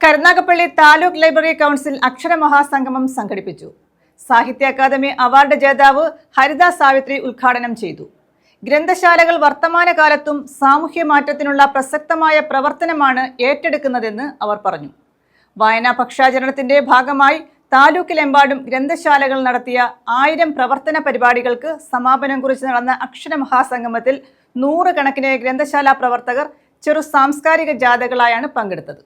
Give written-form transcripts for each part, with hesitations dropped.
Karunagappally taluk library council അക്ഷരമഹാസംഗമം സംഘടിപ്പിച്ചു. സാഹിത്യ academy award ജേതാവ് ഹരിദാസ് സാവിത്രി ഉദ്ഘാടനം ചെയ്തു. ഗ്രന്ഥശാലകൾ വർത്തമാനകാലത്തും സാമൂഹ്യ മാറ്റത്തിനുള്ള പ്രസക്തമായ പ്രവർത്തനമാണ് ഏറ്റെടുക്കുന്നതെന്ന് അവർ പറഞ്ഞു. വായനാ പക്ഷാചരണത്തിന്റെ ഭാഗമായി താലൂക്കിലെമ്പാടും ഗ്രന്ഥശാലകൾ നടത്തിയ 1000 പ്രവർത്തന പരിപാടികൾക്ക് സമാപനം കുറിച്ച് നടന്ന അക്ഷരമഹാസംഗമത്തിൽ 100 കണക്കിന് ഗ്രന്ഥശാല പ്രവർത്തകർ ചെറു സാംസ്കാരിക ജാഥകളായാണ് പങ്കെടുത്തത്.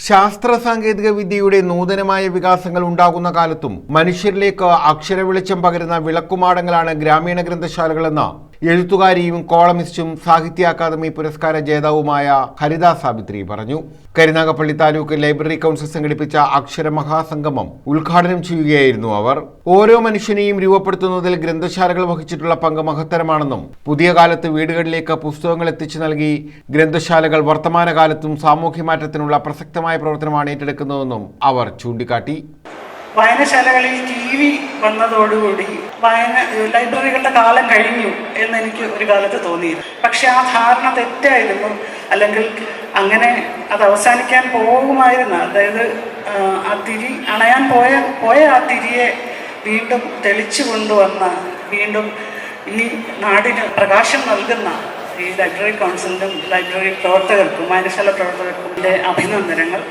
ശാസ്ത്ര സാങ്കേതിക വിദ്യയുടെ നൂതനമായ വികാസങ്ങൾ ഉണ്ടാകുന്ന കാലത്തും മനുഷ്യരിലേക്ക് അക്ഷരവെളിച്ചം പകരുന്ന വിളക്കുമാടങ്ങളാണ് ഗ്രാമീണ ഗ്രന്ഥശാലകളെന്ന് എഴുത്തുകാരിയും കോളമിസ്റ്റും സാഹിത്യ അക്കാദമി പുരസ്കാര ജേതാവുമായ ഹരിദാസ് സാവിത്രി പറഞ്ഞു. കരുനാഗപ്പള്ളി താലൂക്ക് ലൈബ്രറി കൗൺസിൽ സംഘടിപ്പിച്ച അക്ഷരമഹാസംഗമം ഉദ്ഘാടനം ചെയ്യുകയായിരുന്നു അവർ. ഓരോ മനുഷ്യനെയും രൂപപ്പെടുത്തുന്നതിൽ ഗ്രന്ഥശാലകൾ വഹിച്ചിട്ടുള്ള പങ്ക് മഹത്തരമാണെന്നും പുതിയ കാലത്ത് വീടുകളിലേക്ക് പുസ്തകങ്ങൾ എത്തിച്ചു നൽകി ഗ്രന്ഥശാലകൾ വർത്തമാനകാലത്തും സാമൂഹ്യ മാറ്റത്തിനുള്ള പ്രസക്തമായ പ്രവർത്തനമാണ് ഏറ്റെടുക്കുന്നതെന്നും അവർ ചൂണ്ടിക്കാട്ടി. വായനശാലകളിൽ TV വന്നതോടുകൂടി ലൈബ്രറികളുടെ കാലം കഴിഞ്ഞു എന്നെനിക്ക് ഒരു കാലത്ത് തോന്നിയിരുന്നു. പക്ഷെ ആ ധാരണ തെറ്റായിരുന്നു, അല്ലെങ്കിൽ അങ്ങനെ അത് അവസാനിക്കാൻ പോകുമായിരുന്നു. അതായത് ആ തിരി അണയാൻ പോയ ആ തിരിയെ വീണ്ടും തെളിച്ചു കൊണ്ടുവന്ന, വീണ്ടും ഈ നാടിന് പ്രകാശം നൽകുന്ന ഈ ലൈബ്രറി കൗൺസിലിനും ലൈബ്രറി പ്രവർത്തകർക്കും വായനശാല പ്രവർത്തകർക്കും എൻ്റെ അഭിനന്ദനങ്ങൾ.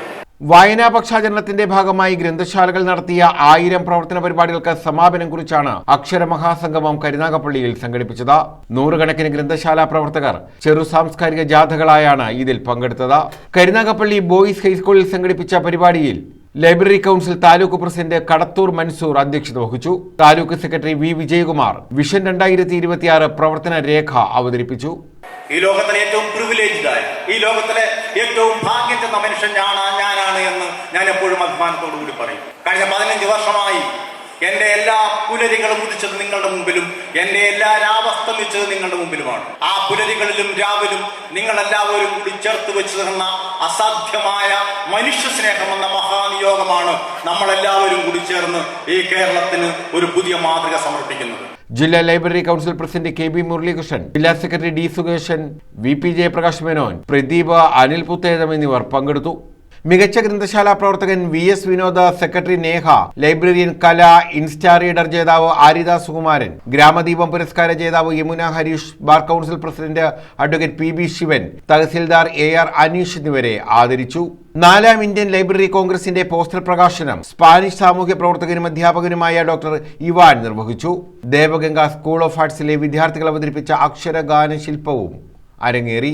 വായനാ പക്ഷാചരണത്തിന്റെ ഭാഗമായി ഗ്രന്ഥശാലകൾ നടത്തിയ 1000 പ്രവർത്തന പരിപാടികൾക്ക് സമാപനം കുറിച്ചാണ് അക്ഷരമഹാസംഗമം കരുനാഗപ്പള്ളിയിൽ സംഘടിപ്പിച്ചത്. 100 കണക്കിന് ഗ്രന്ഥശാല പ്രവർത്തകർ ചെറു സാംസ്കാരിക ജാഥകളായാണ് ഇതിൽ പങ്കെടുത്തത്. കരുനാഗപ്പള്ളി ബോയ്സ് ഹൈസ്കൂളിൽ സംഘടിപ്പിച്ച പരിപാടിയിൽ library council taluk president Kadathur Mansoor അധ്യക്ഷത വഹിച്ചു. Taluk secretary V Vijayakumar vision 2026 പ്രവർത്തന രേഖ അവതരിപ്പിച്ചു. ഈ ലോകത്തിലെ ഏറ്റവും പ്രിവിലേജ്ഡായ, ഈ ലോകത്തിലെ ഏറ്റവും ഭാഗ്യം ചെന്ന മനുഷ്യൻ ഞാനാണ് എന്ന് ഞാൻ എപ്പോഴും അഭിമാനത്തോടു കൂടി പറയും. കഴിഞ്ഞ 15 വർഷമായി എന്റെ എല്ലാ പുലരികളും ഉദിച്ചത് നിങ്ങളുടെ മുമ്പിലും, എന്റെ എല്ലാ രാവസ്തമിച്ചത് നിങ്ങളുടെ മുമ്പിലുമാണ്. ആ പുലരികളിലും രാവിലും നിങ്ങളെല്ലാവരും കൂടി ചേർത്ത് വെച്ചു തന്ന അസാധ്യമായ മനുഷ്യ സ്നേഹം എന്ന മഹാനിയോഗമാണ് നമ്മളെല്ലാവരും കൂടി ചേർന്ന് ഈ കേരളത്തിന് ഒരു പുതിയ മാതൃക സമർപ്പിക്കുന്നത്. ജില്ലാ library council president K B Muralikrishnan, ജില്ലാ secretary D Sukesan, V P Jayaprakash Menon, Pradeep, Anil Puthezham എന്നിവർ പങ്കെടുത്തു. മികച്ച ഗ്രന്ഥശാല പ്രവർത്തകൻ V S Vinoda, secretary Neha, librarian Kala, insta reader ജേതാവ് ആരിദ സുകുമാരൻ, ഗ്രാമദീപം പുരസ്കാര ജേതാവ് Yamuna Harish, bar council president advocate P B Sivan, tahsildar AR Aneesh എന്നിവരെ ആദരിച്ചു. 4ാം ഇന്ത്യൻ ലൈബ്രറി കോൺഗ്രസിന്റെ പോസ്റ്റർ പ്രകാശനം സ്പാനിഷ് സാമൂഹ്യ പ്രവർത്തകനും അധ്യാപകനുമായ ഡോക്ടർ ഇവാൻ നിർവഹിച്ചു. ദേവഗംഗ സ്കൂൾ ഓഫ് ആർട്സിലെ വിദ്യാർത്ഥികൾ അവതരിപ്പിച്ച അക്ഷരഗാന ശില്പവും അരങ്ങേറി.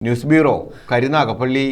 News bureau, Karunagappally.